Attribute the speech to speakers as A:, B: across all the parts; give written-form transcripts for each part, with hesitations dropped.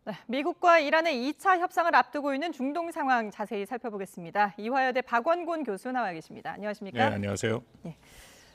A: 네, 미국과 이란의 2차 협상을 앞두고 있는 중동 상황 자세히 살펴보겠습니다. 이화여대 박원곤 교수 나와 계십니다.
B: 네,
A: 안녕하십니까?
B: 안녕하세요.
A: 네.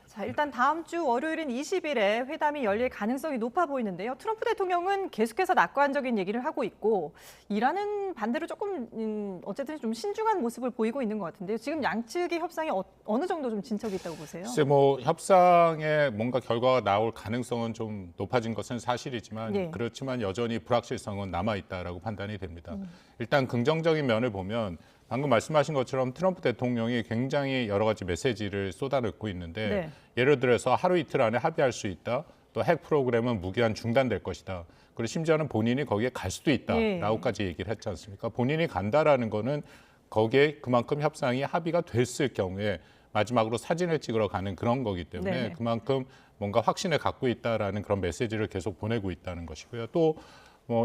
A: 자, 일단 다음 주 월요일인 20일에 회담이 열릴 가능성이 높아 보이는데요. 트럼프 대통령은 계속해서 낙관적인 얘기를 하고 있고 이란은 반대로 조금 어쨌든 좀 신중한 모습을 보이고 있는 것 같은데요. 지금 양측의 협상이 어느 정도 좀 진척이 있다고 보세요?
B: 글쎄 협상에 뭔가 결과가 나올 가능성은 좀 높아진 것은 사실이지만
A: 네.
B: 그렇지만 여전히 불확실성은 남아 있다라고 판단이 됩니다. 일단 긍정적인 면을 보면 방금 말씀하신 것처럼 트럼프 대통령이 굉장히 여러 가지 메시지를 쏟아내고 있는데
A: 네.
B: 예를 들어서 하루 이틀 안에 합의할 수 있다. 또 핵 프로그램은 무기한 중단될 것이다. 그리고 심지어는 본인이 거기에 갈 수도 있다라고까지 얘기를 했지 않습니까? 본인이 간다라는 거는 거기에 그만큼 협상이 합의가 됐을 경우에 마지막으로 사진을 찍으러 가는 그런 거기 때문에
A: 네.
B: 그만큼 뭔가 확신을 갖고 있다라는 그런 메시지를 계속 보내고 있다는 것이고요. 또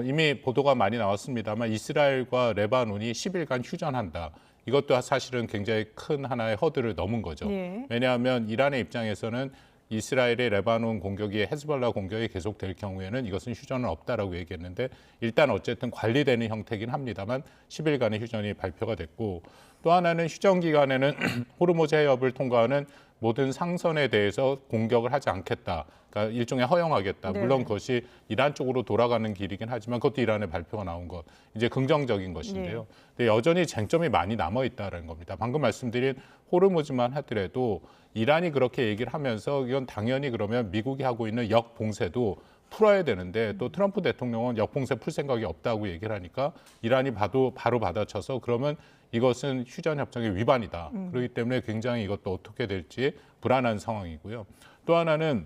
B: 이미 보도가 많이 나왔습니다만 이스라엘과 레바논이 10일간 휴전한다. 이것도 사실은 굉장히 큰 하나의 허들을 넘은 거죠.
A: 네.
B: 왜냐하면 이란의 입장에서는 이스라엘의 레바논 공격이 헤즈볼라 공격이 계속될 경우에는 이것은 휴전은 없다라고 얘기했는데 일단 어쨌든 관리되는 형태긴 합니다만 10일간의 휴전이 발표가 됐고 또 하나는 휴전 기간에는 호르무즈 해협을 통과하는 모든 상선에 대해서 공격을 하지 않겠다. 그러니까 일종의 허용하겠다.
A: 네.
B: 물론 그것이 이란 쪽으로 돌아가는 길이긴 하지만 그것도 이란의 발표가 나온 것. 이제 긍정적인 것인데요. 근데 여전히 쟁점이 많이 남아 있다는 겁니다. 방금 말씀드린 호르무즈만 하더라도 이란이 그렇게 얘기를 하면서 이건 당연히 그러면 미국이 하고 있는 역봉쇄도 풀어야 되는데 또 트럼프 대통령은 역봉쇄 풀 생각이 없다고 얘기를 하니까 이란이 바로 받아쳐서 그러면 이것은 휴전 협정의 위반이다. 그렇기 때문에 굉장히 이것도 어떻게 될지 불안한 상황이고요. 또 하나는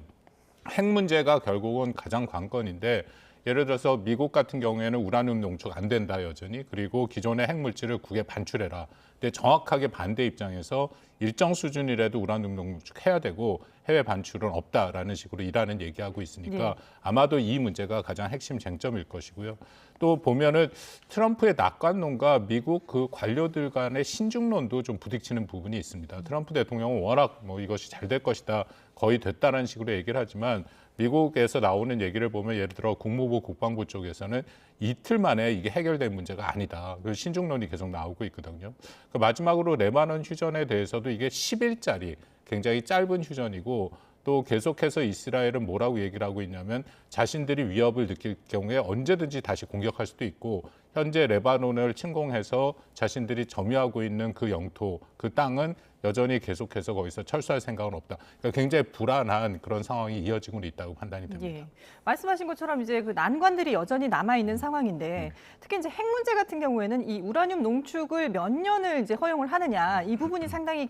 B: 핵 문제가 결국은 가장 관건인데 예를 들어서 미국 같은 경우에는 우라늄 농축 안 된다 여전히 그리고 기존의 핵물질을 국외 반출해라. 근데 정확하게 반대 입장에서 일정 수준이라도 우라늄 농축해야 되고 해외 반출은 없다라는 식으로 이란은 얘기하고 있으니까 아마도 이 문제가 가장 핵심 쟁점일 것이고요. 또 보면은 트럼프의 낙관론과 미국 그 관료들 간의 신중론도 좀 부딪히는 부분이 있습니다. 트럼프 대통령은 워낙 이것이 잘 될 것이다 거의 됐다라는 식으로 얘기를 하지만 미국에서 나오는 얘기를 보면 예를 들어 국무부 국방부 쪽에서는 이틀 만에 이게 해결될 문제가 아니다. 그 신중론이 계속 나오고 있거든요. 마지막으로 레바논 휴전에 대해서도 이게 10일짜리 굉장히 짧은 휴전이고 또 계속해서 이스라엘은 뭐라고 얘기를 하고 있냐면 자신들이 위협을 느낄 경우에 언제든지 다시 공격할 수도 있고 현재 레바논을 침공해서 자신들이 점유하고 있는 그 영토, 그 땅은 여전히 계속해서 거기서 철수할 생각은 없다. 그러니까 굉장히 불안한 그런 상황이 이어지고 있다고 판단이 됩니다.
A: 말씀하신 것처럼 이제 그 난관들이 여전히 남아 있는 상황인데 특히 이제 핵 문제 같은 경우에는 이 우라늄 농축을 몇 년을 이제 허용을 하느냐 이 부분이 상당히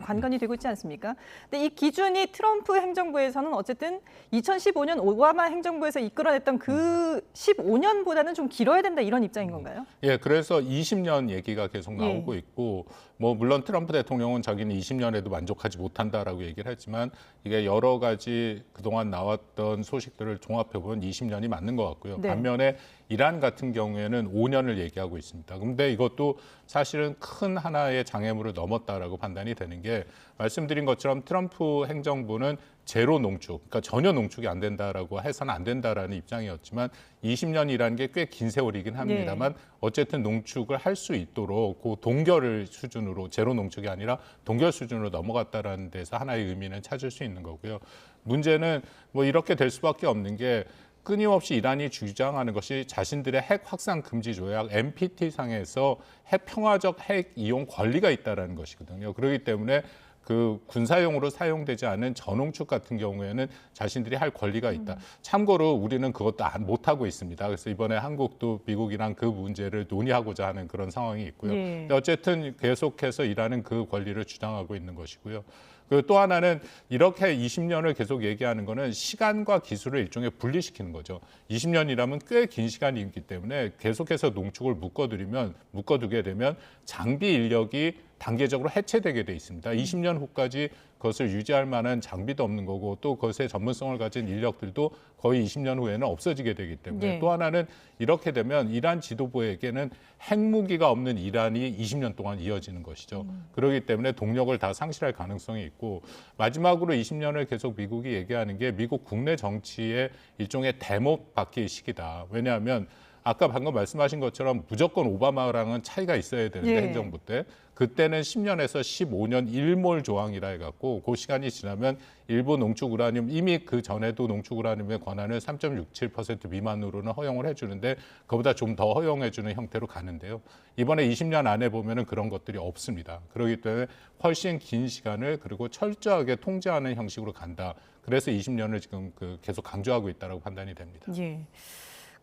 A: 관건이 되고 있지 않습니까? 근데 이 기준이 트럼프 행정부에서는 어쨌든 2015년 오바마 행정부에서 이끌어냈던 그 15년보다는 좀 길어야 된다 이런 입장인 건가요?
B: 예, 그래서 20년 얘기가 계속 나오고 있고 물론 트럼프 대통령은 자기는 20년에도 만족하지 못한다라고 얘기를 했지만 이게 여러 가지 그동안 나왔던 소식들을 종합해 보면 20년이 맞는 것 같고요. 반면에 이란 같은 경우에는 5년을 얘기하고 있습니다. 그런데 이것도 사실은 큰 하나의 장애물을 넘었다라고 판단이 되는 게 말씀드린 것처럼 트럼프 행정부는 제로 농축, 그러니까 전혀 농축이 안 된다라고 해서는 안 된다라는 입장이었지만 20년이라는 게 꽤 긴 세월이긴 합니다만 어쨌든 농축을 할 수 있도록 그 동결 수준으로 제로 농축이 아니라 동결 수준으로 넘어갔다라는 데서 하나의 의미는 찾을 수 있는 거고요. 문제는 이렇게 될 수밖에 없는 게 끊임없이 이란이 주장하는 것이 자신들의 핵 확산 금지 조약 NPT 상에서 핵 평화적 핵 이용 권리가 있다라는 것이거든요. 그렇기 때문에 그 군사용으로 사용되지 않은 전홍축 같은 경우에는 자신들이 할 권리가 있다. 참고로 우리는 그것도 못 하고 있습니다. 그래서 이번에 한국도 미국이랑 그 문제를 논의하고자 하는 그런 상황이 있고요. 근데 어쨌든 계속해서 이란은 그 권리를 주장하고 있는 것이고요. 그리고 또 하나는 이렇게 20년을 계속 얘기하는 거는 시간과 기술을 일종의 분리시키는 거죠. 20년이라면 꽤 긴 시간이 있기 때문에 계속해서 농축을 묶어두게 되면 장비 인력이 단계적으로 해체되게 돼 있습니다. 20년 후까지 그것을 유지할 만한 장비도 없는 거고 또 그것의 전문성을 가진 인력들도 거의 20년 후에는 없어지게 되기 때문에 또 하나는 이렇게 되면 이란 지도부에게는 핵무기가 없는 이란이 20년 동안 이어지는 것이죠. 그렇기 때문에 동력을 다 상실할 가능성이 있고 마지막으로 20년을 계속 미국이 얘기하는 게 미국 국내 정치의 일종의 대못받기 시기다. 왜냐하면 아까 방금 말씀하신 것처럼 무조건 오바마랑은 차이가 있어야 되는데
A: 예.
B: 행정부 때 그때는 10년에서 15년 일몰 조항이라 해갖고 그 시간이 지나면 일부 농축 우라늄 이미 그 전에도 농축 우라늄의 권한을 3.67% 미만으로는 허용을 해주는데 그보다 좀 더 허용해주는 형태로 가는데요. 이번에 20년 안에 보면은 그런 것들이 없습니다. 그렇기 때문에 훨씬 긴 시간을 그리고 철저하게 통제하는 형식으로 간다. 그래서 20년을 지금 계속 강조하고 있다라고 판단이 됩니다.
A: 예.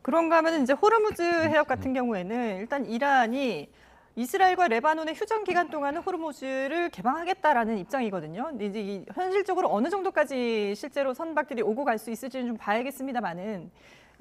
A: 그런가 하면 이제 호르무즈 해협 같은 경우에는 일단 이란이 이스라엘과 레바논의 휴전 기간 동안은 호르무즈를 개방하겠다라는 입장이거든요. 근데 이제 현실적으로 어느 정도까지 실제로 선박들이 오고 갈 수 있을지는 좀 봐야겠습니다만은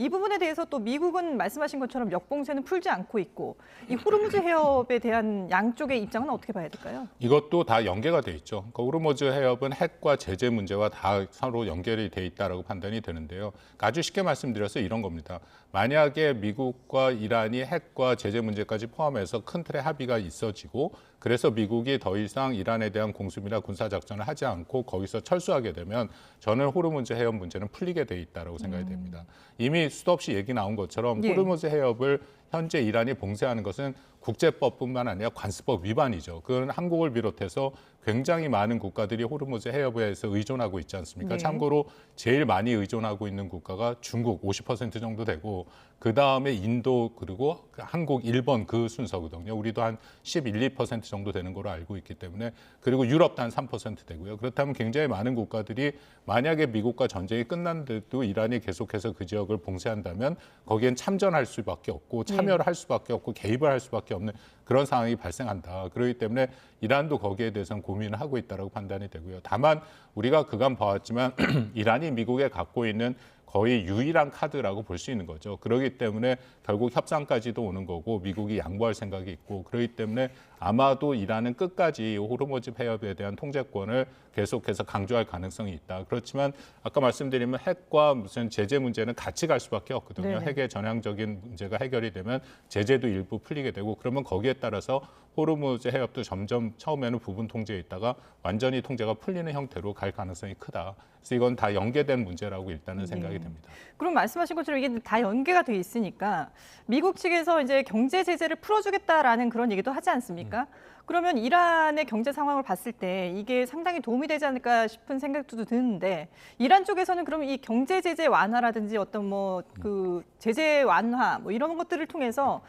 A: 이 부분에 대해서 또 미국은 말씀하신 것처럼 역봉쇄는 풀지 않고 있고 이 호르무즈 해협에 대한 양쪽의 입장은 어떻게 봐야 될까요?
B: 이것도 다 연계가 돼 있죠. 그러니까 호르무즈 해협은 핵과 제재 문제와 다 서로 연결이 돼 있다라고 판단이 되는데요. 그러니까 아주 쉽게 말씀드려서 이런 겁니다. 만약에 미국과 이란이 핵과 제재 문제까지 포함해서 큰 틀의 합의가 있어지고 그래서 미국이 더 이상 이란에 대한 공습이나 군사작전을 하지 않고 거기서 철수하게 되면 저는 호르무즈 해협 문제는 풀리게 돼 있다라고 생각이 됩니다. 이미 수도 없이 얘기 나온 것처럼
A: 예.
B: 호르무즈 해협을 현재 이란이 봉쇄하는 것은 국제법뿐만 아니라 관습법 위반이죠. 그건 한국을 비롯해서 굉장히 많은 국가들이 호르무즈 해협에서 의존하고 있지 않습니까?
A: 네.
B: 참고로 제일 많이 의존하고 있는 국가가 중국 50% 정도 되고 그다음에 인도 그리고 한국, 일본 그 순서거든요. 우리도 한 11, 2% 정도 되는 걸로 알고 있기 때문에 그리고 유럽도 한 3% 되고요. 그렇다면 굉장히 많은 국가들이 만약에 미국과 전쟁이 끝난데도 이란이 계속해서 그 지역을 봉쇄한다면 거기엔 참전할 수밖에 없고 참여를 할 수밖에 없고 개입을 할 수밖에 없는 그런 상황이 발생한다. 그렇기 때문에 이란도 거기에 대해서는 고민을 하고 있다고 판단이 되고요. 다만 우리가 그간 봐왔지만 이란이 미국에 갖고 있는 거의 유일한 카드라고 볼 수 있는 거죠. 그렇기 때문에 결국 협상까지도 오는 거고 미국이 양보할 생각이 있고 그렇기 때문에 아마도 이란은 끝까지 호르무즈 해협에 대한 통제권을 계속해서 강조할 가능성이 있다. 그렇지만 아까 말씀드리면 핵과 무슨 제재 문제는 같이 갈 수밖에 없거든요.
A: 네네.
B: 핵의 전향적인 문제가 해결이 되면 제재도 일부 풀리게 되고 그러면 거기에 따라서 호르무즈 해협도 점점 처음에는 부분 통제에 있다가 완전히 통제가 풀리는 형태로 갈 가능성이 크다. 그래서 이건 다 연계된 문제라고 일단은 생각이 됩니다.
A: 그럼 말씀하신 것처럼 이게 다 연계가 돼 있으니까 미국 측에서 이제 경제 제재를 풀어주겠다라는 그런 얘기도 하지 않습니까? 그러면 이란의 경제 상황을 봤을 때 이게 상당히 도움이 되지 않을까 싶은 생각도 드는데 이란 쪽에서는 그럼 이 경제 제재 완화라든지 어떤 뭐 그 제재 완화 뭐 이런 것들을 통해서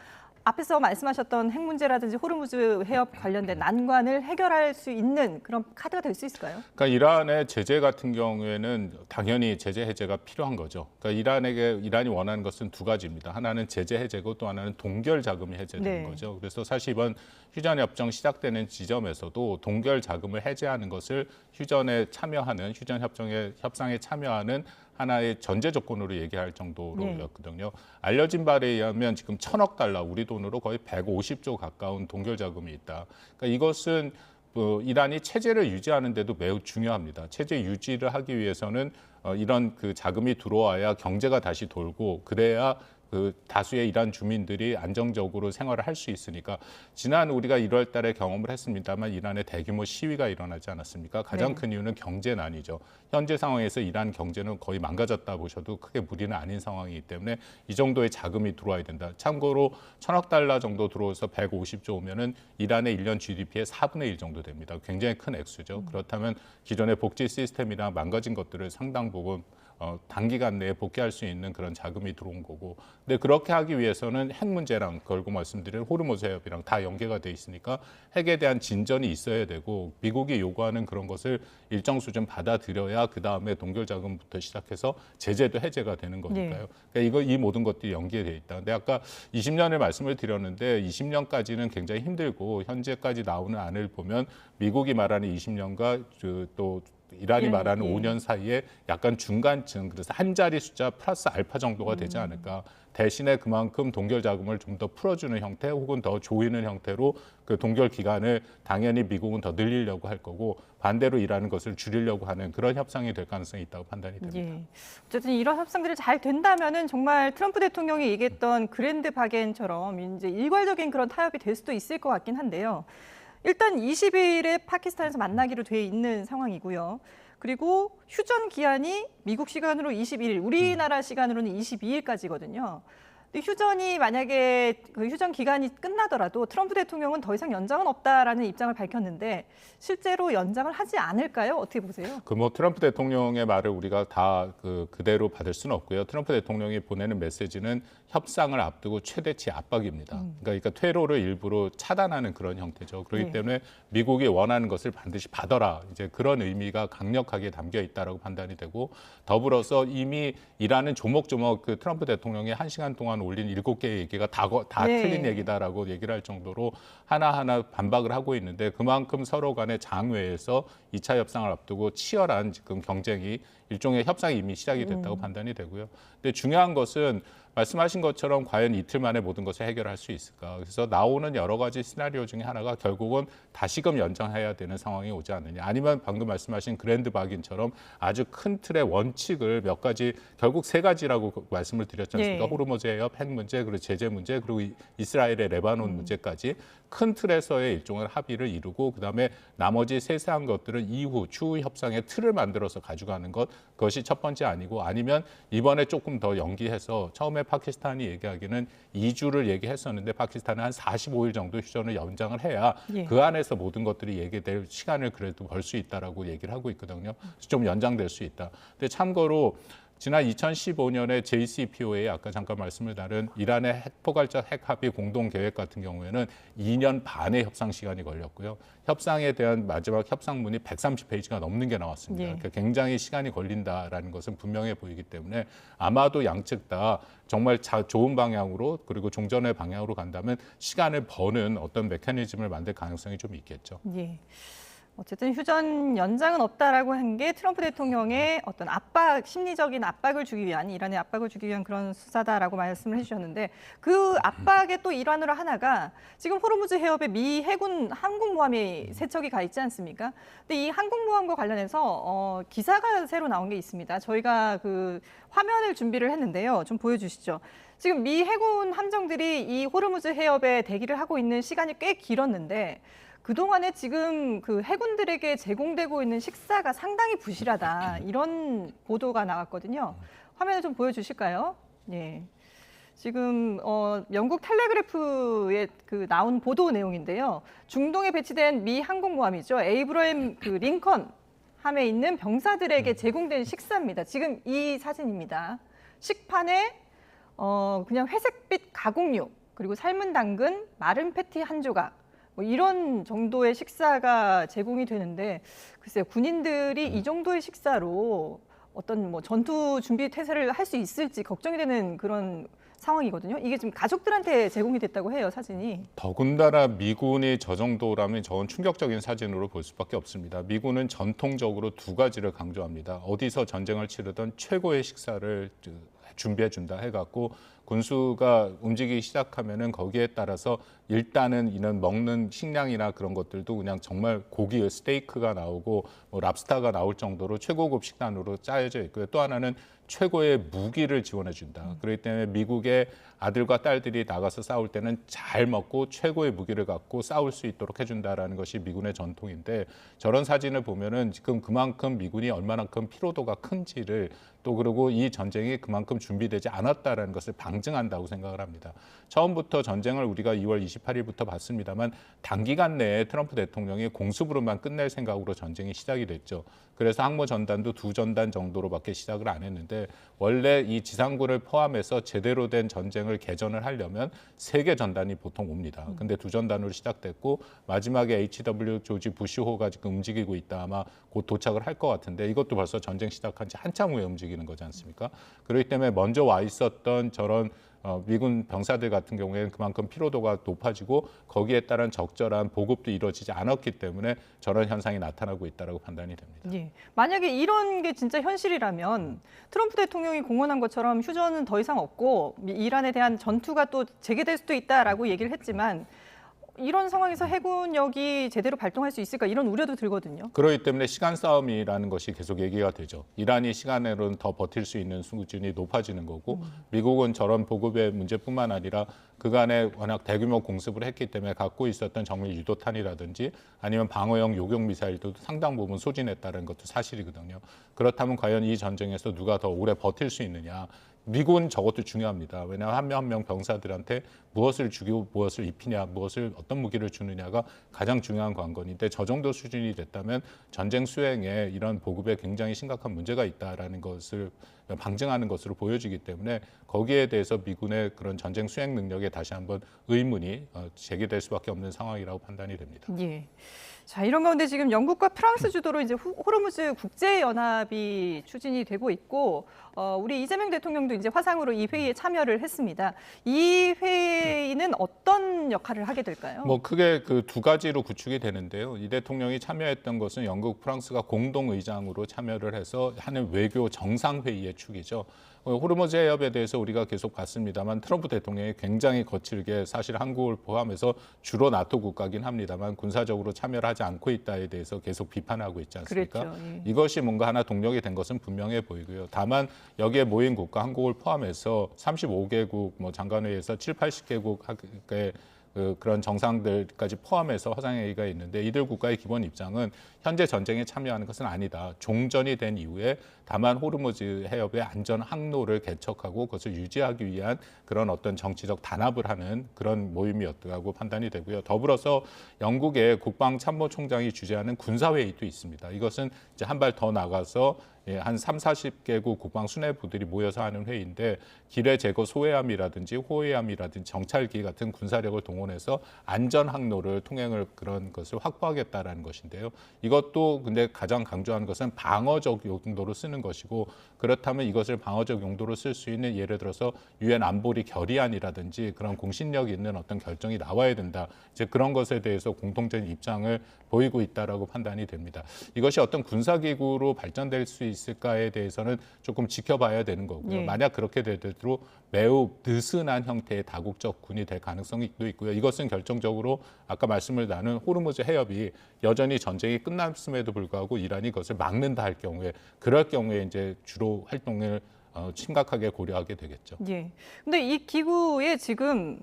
A: 앞에서 말씀하셨던 핵 문제라든지 호르무즈 해협 관련된 난관을 해결할 수 있는 그런 카드가 될 수 있을까요?
B: 그러니까 이란의 제재 같은 경우에는 당연히 제재 해제가 필요한 거죠. 그러니까 이란이 원하는 것은 두 가지입니다. 하나는 제재 해제고 또 하나는 동결 자금이 해제되는
A: 네.
B: 거죠. 그래서 사실 이번 휴전 협정 시작되는 지점에서도 동결 자금을 해제하는 것을 휴전 협상에 참여하는 하나의 전제 조건으로 얘기할 정도로였거든요. 알려진 바에 의하면 지금 1,000억 달러, 우리 돈으로 거의 150조 가까운 동결 자금이 있다. 그러니까 이것은 이란이 체제를 유지하는 데도 매우 중요합니다. 체제 유지를 하기 위해서는 이런 그 자금이 들어와야 경제가 다시 돌고 그래야 그 다수의 이란 주민들이 안정적으로 생활을 할 수 있으니까 지난 우리가 1월 달에 경험을 했습니다만 이란의 대규모 시위가 일어나지 않았습니까? 가장 큰 이유는 경제난이죠. 현재 상황에서 이란 경제는 거의 망가졌다 보셔도 크게 무리는 아닌 상황이기 때문에 이 정도의 자금이 들어와야 된다. 참고로 1,000억 달러 정도 들어와서 150조 오면은 이란의 1년 GDP의 4분의 1 정도 됩니다. 굉장히 큰 액수죠. 그렇다면 기존의 복지 시스템이나 망가진 것들을 상당 부분 단기간 내에 복귀할 수 있는 그런 자금이 들어온 거고. 근데 그렇게 하기 위해서는 핵 문제랑 걸고 말씀드린 호르무즈 해협이랑 다 연계가 돼 있으니까 핵에 대한 진전이 있어야 되고 미국이 요구하는 그런 것을 일정 수준 받아들여야 그다음에 동결 자금부터 시작해서 제재도 해제가 되는 거니까요. 그러니까 이 모든 것들이 연계돼 있다. 근데 아까 20년을 말씀을 드렸는데 20년까지는 굉장히 힘들고 현재까지 나오는 안을 보면 미국이 말하는 20년과 또 이란이 말하는 5년 사이에 약간 중간층, 그래서 한 자리 숫자 플러스 알파 정도가 되지 않을까. 대신에 그만큼 동결 자금을 좀 더 풀어주는 형태 혹은 더 조이는 형태로 그 동결 기간을 당연히 미국은 더 늘리려고 할 거고 반대로 이란은 것을 줄이려고 하는 그런 협상이 될 가능성이 있다고 판단이 됩니다.
A: 예. 어쨌든 이런 협상들이 잘 된다면은 정말 트럼프 대통령이 얘기했던 그랜드 바겐처럼 이제 일괄적인 그런 타협이 될 수도 있을 것 같긴 한데요. 일단 20일에 파키스탄에서 만나기로 돼 있는 상황이고요. 그리고 휴전 기한이 미국 시간으로 21일, 우리나라 시간으로는 22일까지거든요. 근데 휴전이 만약에 그 휴전 기간이 끝나더라도 트럼프 대통령은 더 이상 연장은 없다라는 입장을 밝혔는데 실제로 연장을 하지 않을까요? 어떻게 보세요?
B: 그 트럼프 대통령의 말을 우리가 다 그대로 받을 수는 없고요. 트럼프 대통령이 보내는 메시지는 협상을 앞두고 최대치 압박입니다. 그러니까 퇴로를 일부러 차단하는 그런 형태죠. 그렇기
A: 네.
B: 때문에 미국이 원하는 것을 반드시 받아라. 이제 그런 의미가 강력하게 담겨 있다라고 판단이 되고, 더불어서 이미 이란은 조목조목 그 트럼프 대통령이 1시간 동안 올린 7개의 얘기가 다
A: 네.
B: 틀린 얘기다라고 얘기를 할 정도로 하나하나 반박을 하고 있는데, 그만큼 서로 간의 장외에서 2차 협상을 앞두고 치열한 지금 경쟁이, 일종의 협상이 이미 시작이 됐다고 판단이 되고요. 근데 중요한 것은 말씀하신 것처럼 과연 이틀 만에 모든 것을 해결할 수 있을까? 그래서 나오는 여러 가지 시나리오 중에 하나가 결국은 다시금 연장해야 되는 상황이 오지 않느냐. 아니면 방금 말씀하신 그랜드 바긴처럼 아주 큰 틀의 원칙을 몇 가지, 결국 3가지라고 말씀을 드렸지 않습니까?
A: 네.
B: 호르무즈 해협, 핵 문제, 그리고 제재 문제, 그리고 이스라엘의 레바논 문제까지 큰 틀에서의 일종의 합의를 이루고, 그다음에 나머지 세세한 것들은 이후 추후 협상의 틀을 만들어서 가져가는 것, 그것이 첫 번째 아니고, 아니면 이번에 조금 더 연기해서, 처음에 파키스탄이 얘기하기는 2주를 얘기했었는데 파키스탄은 한 45일 정도 휴전을 연장을 해야
A: 예.
B: 그 안에서 모든 것들이 얘기될 시간을 그래도 벌 수 있다라고 얘기를 하고 있거든요. 좀 연장될 수 있다. 근데 참고로 지난 2015년에 JCPOA, 아까 잠깐 말씀을 나눈 이란의 핵포괄적 핵합의 공동계획 같은 경우에는 2년 반의 협상 시간이 걸렸고요. 협상에 대한 마지막 협상문이 130페이지가 넘는 게 나왔습니다.
A: 예.
B: 그러니까 굉장히 시간이 걸린다라는 것은 분명해 보이기 때문에 아마도 양측 다 정말 좋은 방향으로, 그리고 종전의 방향으로 간다면 시간을 버는 어떤 메커니즘을 만들 가능성이 좀 있겠죠.
A: 예. 어쨌든 휴전 연장은 없다라고 한 게 트럼프 대통령의 어떤 압박, 심리적인 압박을 주기 위한, 이란의 압박을 주기 위한 그런 수사다라고 말씀을 해주셨는데, 그 압박의 또 일환으로 하나가 지금 호르무즈 해협에 미 해군 항공모함이 세척이 가 있지 않습니까? 근데 이 항공모함과 관련해서 기사가 새로 나온 게 있습니다. 저희가 그 화면을 준비를 했는데요. 좀 보여주시죠. 지금 미 해군 함정들이 이 호르무즈 해협에 대기를 하고 있는 시간이 꽤 길었는데, 그동안에 지금 그 해군들에게 제공되고 있는 식사가 상당히 부실하다, 이런 보도가 나왔거든요. 화면을 좀 보여주실까요? 예. 지금 영국 텔레그래프에 그 나온 보도 내용인데요. 중동에 배치된 미 항공모함이죠. 에이브러임 그 링컨 함에 있는 병사들에게 제공된 식사입니다. 지금 이 사진입니다. 식판에 그냥 회색빛 가공육, 그리고 삶은 당근, 마른 패티 한 조각, 뭐 이런 정도의 식사가 제공이 되는데, 글쎄요, 군인들이 이 정도의 식사로 어떤 뭐 전투 준비 태세를 할 수 있을지 걱정이 되는 그런 상황이거든요. 이게 지금 가족들한테 제공이 됐다고 해요, 사진이.
B: 더군다나 미군이 저 정도라면 저건 충격적인 사진으로 볼 수밖에 없습니다. 미군은 전통적으로 2가지를 강조합니다. 어디서 전쟁을 치르던 최고의 식사를 준비해준다 해갖고, 군수가 움직이기 시작하면은 거기에 따라서 일단은 이런 먹는 식량이나 그런 것들도 그냥 정말 고기, 스테이크가 나오고 뭐 랍스타가 나올 정도로 최고급 식단으로 짜여져 있고요. 또 하나는 최고의 무기를 지원해준다. 그렇기 때문에 미국의 아들과 딸들이 나가서 싸울 때는 잘 먹고 최고의 무기를 갖고 싸울 수 있도록 해준다라는 것이 미군의 전통인데, 저런 사진을 보면은 지금 그만큼 미군이 얼마만큼 피로도가 큰지를, 또 그리고 이 전쟁이 그만큼 준비되지 않았다라는 것을 방증한다고 생각을 합니다. 처음부터 전쟁을 우리가 2월 28일부터 봤습니다만 단기간 내에 트럼프 대통령이 공습으로만 끝낼 생각으로 전쟁이 시작이 됐죠. 그래서 항모 전단도 2전단 정도로밖에 시작을 안 했는데, 원래 이 지상군을 포함해서 제대로 된 전쟁을 개전을 하려면 3개 전단이 보통 옵니다. 근데 2전단으로 시작됐고, 마지막에 HW 조지 부시호가 지금 움직이고 있다. 아마 곧 도착을 할 것 같은데, 이것도 벌써 전쟁 시작한 지 한참 후에 움직이는 거지 않습니까? 그렇기 때문에 먼저 와 있었던 저런 미군 병사들 같은 경우에는 그만큼 피로도가 높아지고 거기에 따른 적절한 보급도 이루어지지 않았기 때문에 저런 현상이 나타나고 있다고 판단이 됩니다.
A: 예. 만약에 이런 게 진짜 현실이라면 트럼프 대통령이 공언한 것처럼 휴전은 더 이상 없고 이란에 대한 전투가 또 재개될 수도 있다라고 얘기를 했지만, 이런 상황에서 해군력이 제대로 발동할 수 있을까, 이런 우려도 들거든요.
B: 그렇기 때문에 시간 싸움이라는 것이 계속 얘기가 되죠. 이란이 시간으로는 더 버틸 수 있는 수준이 높아지는 거고, 미국은 저런 보급의 문제뿐만 아니라 그간에 워낙 대규모 공습을 했기 때문에 갖고 있었던 정밀 유도탄이라든지 아니면 방어용 요격 미사일도 상당 부분 소진했다는 것도 사실이거든요. 그렇다면 과연 이 전쟁에서 누가 더 오래 버틸 수 있느냐, 미국은 저것도 중요합니다. 왜냐하면 한 명 한 명 병사들한테 무엇을 주고 무엇을 입히냐, 무엇을 어떤 무기를 주느냐가 가장 중요한 관건인데 저 정도 수준이 됐다면 전쟁 수행에 이런 보급에 굉장히 심각한 문제가 있다라는 것을 방증하는 것으로 보여지기 때문에 거기에 대해서 미군의 그런 전쟁 수행 능력에 다시 한번 의문이 제기될 수밖에 없는 상황이라고 판단이 됩니다.
A: 예. 자, 이런 가운데 지금 영국과 프랑스 주도로 이제 호르무즈 국제연합이 추진이 되고 있고, 우리 이재명 대통령도 이제 화상으로 이 회의에 참여를 했습니다. 이 회의는 어떤 역할을 하게 될까요?
B: 뭐 크게 그 두 가지로 구축이 되는데요. 이 대통령이 참여했던 것은 영국, 프랑스가 공동 의장으로 참여를 해서 하는 외교 정상회의의 축이죠. 호르무즈 해협에 대해서 우리가 계속 봤습니다만 트럼프 대통령이 굉장히 거칠게 사실 한국을 포함해서 주로 나토 국가긴 합니다만 군사적으로 참여를 하지 않고 있다에 대해서 계속 비판하고 있지 않습니까?
A: 그랬죠. 예.
B: 이것이 뭔가 하나 동력이 된 것은 분명해 보이고요. 다만 여기에 모인 국가 한국을 포함해서 35개국 뭐 장관회의에서 7, 80개국의 그런 정상들까지 포함해서 화상회의가 있는데 이들 국가의 기본 입장은 현재 전쟁에 참여하는 것은 아니다. 종전이 된 이후에 다만 호르무즈 해협의 안전 항로를 개척하고 그것을 유지하기 위한 그런 어떤 정치적 단합을 하는 그런 모임이었다고 판단이 되고요. 더불어서 영국의 국방참모총장이 주재하는 군사회의도 있습니다. 이것은 이제 한 발 더 나가서 한 3, 40개국 국방 수뇌부들이 모여서 하는 회의인데 기뢰 제거 소해함이라든지 호해함이라든지 정찰기 같은 군사력을 동원해서 안전 항로를 통행을 그런 것을 확보하겠다라는 것인데요. 이것도 근데 가장 강조하는 것은 방어적 용도로 쓰는 것이고 그렇다면 이것을 방어적 용도로 쓸 수 있는 예를 들어서 유엔 안보리 결의안이라든지 그런 공신력 있는 어떤 결정이 나와야 된다. 이제 그런 것에 대해서 공통적인 입장을 보이고 있다라고 판단이 됩니다. 이것이 어떤 군사기구로 발전될 수 있을까에 대해서는 조금 지켜봐야 되는 거고요.
A: 예.
B: 만약 그렇게 되더라도 매우 느슨한 형태의 다국적 군이 될 가능성이 또 있고요. 이것은 결정적으로 아까 말씀을 나눈 호르무즈 해협이 여전히 전쟁이 끝났음에도 불구하고 이란이 그것을 막는다 할 경우에 그럴 경우에 이제 주로 활동을 심각하게 고려하게 되겠죠.
A: 예. 근데 이 기구에 지금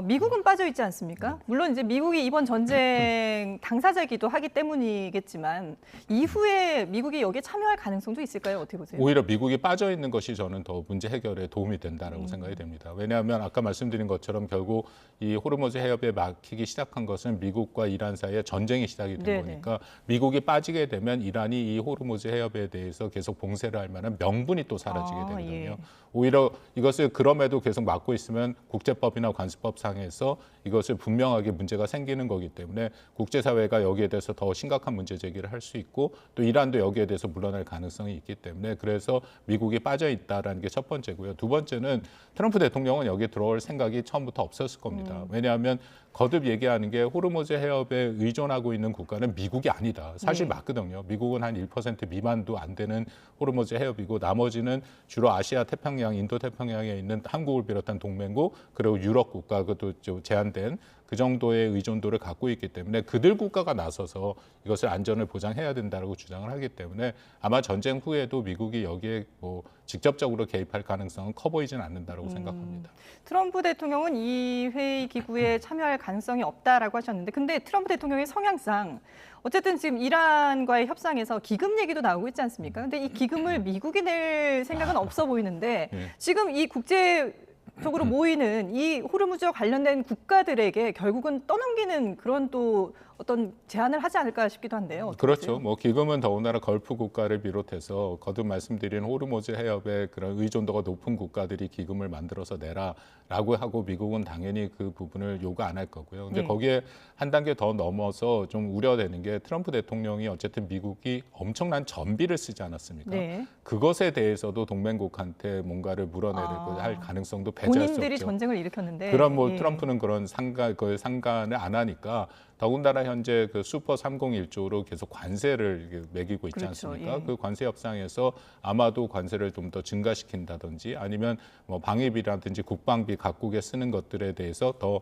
A: 미국은 빠져 있지 않습니까? 물론 이제 미국이 이번 전쟁 당사자이기도 하기 때문이겠지만 이후에 미국이 여기에 참여할 가능성도 있을까요? 어떻게 보세요?
B: 오히려 미국이 빠져 있는 것이 저는 더 문제 해결에 도움이 된다라고 생각이 됩니다. 왜냐하면 아까 말씀드린 것처럼 결국 이 호르무즈 해협에 막히기 시작한 것은 미국과 이란 사이에 전쟁이 시작이 된
A: 네네.
B: 거니까 미국이 빠지게 되면 이란이 이 호르무즈 해협에 대해서 계속 봉쇄를 할 만한 명분이 또 사라지게 되거든요.
A: 예.
B: 오히려 이것을 그럼에도 계속 막고 있으면 국제법이나 관습법상에서 이것을 분명하게 문제가 생기는 거기 때문에 국제사회가 여기에 대해서 더 심각한 문제 제기를 할 수 있고 또 이란도 여기에 대해서 물러날 가능성이 있기 때문에 그래서 미국이 빠져 있다라는 게 첫 번째고요. 두 번째는 트럼프 대통령은 여기에 들어올 생각이 처음부터 없었을 겁니다. 왜냐하면 거듭 얘기하는 게 호르무즈 해협에 의존하고 있는 국가는 미국이 아니다. 사실 맞거든요. 미국은 한 1% 미만도 안 되는 호르무즈 해협이고 나머지는 주로 아시아 태평양, 인도 태평양에 있는 한국을 비롯한 동맹국 그리고 유럽 국가 그것도 좀 제한된 그 정도의 의존도를 갖고 있기 때문에 그들 국가가 나서서 이것을 안전을 보장해야 된다라고 주장을 하기 때문에 아마 전쟁 후에도 미국이 여기에 뭐 직접적으로 개입할 가능성은 커 보이지는 않는다라고 생각합니다.
A: 트럼프 대통령은 이 회의 기구에 참여할 가능성이 없다라고 하셨는데 근데 트럼프 대통령의 성향상 어쨌든 지금 이란과의 협상에서 기금 얘기도 나오고 있지 않습니까? 근데 이 기금을 미국이 낼 생각은 없어 보이는데 지금 이 국제적으로 모이는 이 호르무즈와 관련된 국가들에게 결국은 떠넘기는 그런 또 어떤 제안을 하지 않을까 싶기도 한데요. 어떻게
B: 그렇죠.
A: 보세요?
B: 뭐 기금은 더군다나 걸프 국가를 비롯해서 거듭 말씀드린 호르무즈 해협의 그런 의존도가 높은 국가들이 기금을 만들어서 내라라고 하고 미국은 당연히 그 부분을 요구 안 할 거고요. 근데
A: 네.
B: 거기에 한 단계 더 넘어서 좀 우려되는 게 트럼프 대통령이 어쨌든 미국이 엄청난 전비를 쓰지 않았습니까?
A: 네.
B: 그것에 대해서도 동맹국한테 뭔가를 물어내려고 할 가능성도 배제할 수 없죠.
A: 본인들이 전쟁을 일으켰는데
B: 그럼 뭐
A: 예.
B: 트럼프는 그런 그걸 상관을 안 하니까 더군다나 현재 그 슈퍼 301조로 계속 관세를 매기고 있지
A: 그렇죠.
B: 않습니까?
A: 예.
B: 그 관세 협상에서 아마도 관세를 좀 더 증가시킨다든지 아니면 뭐 방위비라든지 국방비 각국에 쓰는 것들에 대해서 더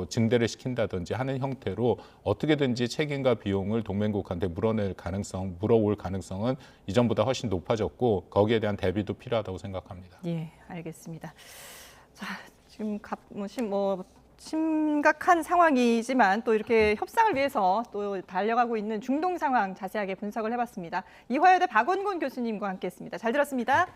B: 증대를 시킨다든지 하는 형태로 어떻게든지 책임과 비용을 동맹국한테 물어올 가능성은 이전보다 훨씬 높아졌고 거기에 대한 대비도 필요하다고 생각합니다.
A: 예, 알겠습니다. 자, 지금 심각한 상황이지만 또 이렇게 협상을 위해서 또 달려가고 있는 중동 상황 자세하게 분석을 해봤습니다. 이화여대 박원곤 교수님과 함께했습니다. 잘 들었습니다.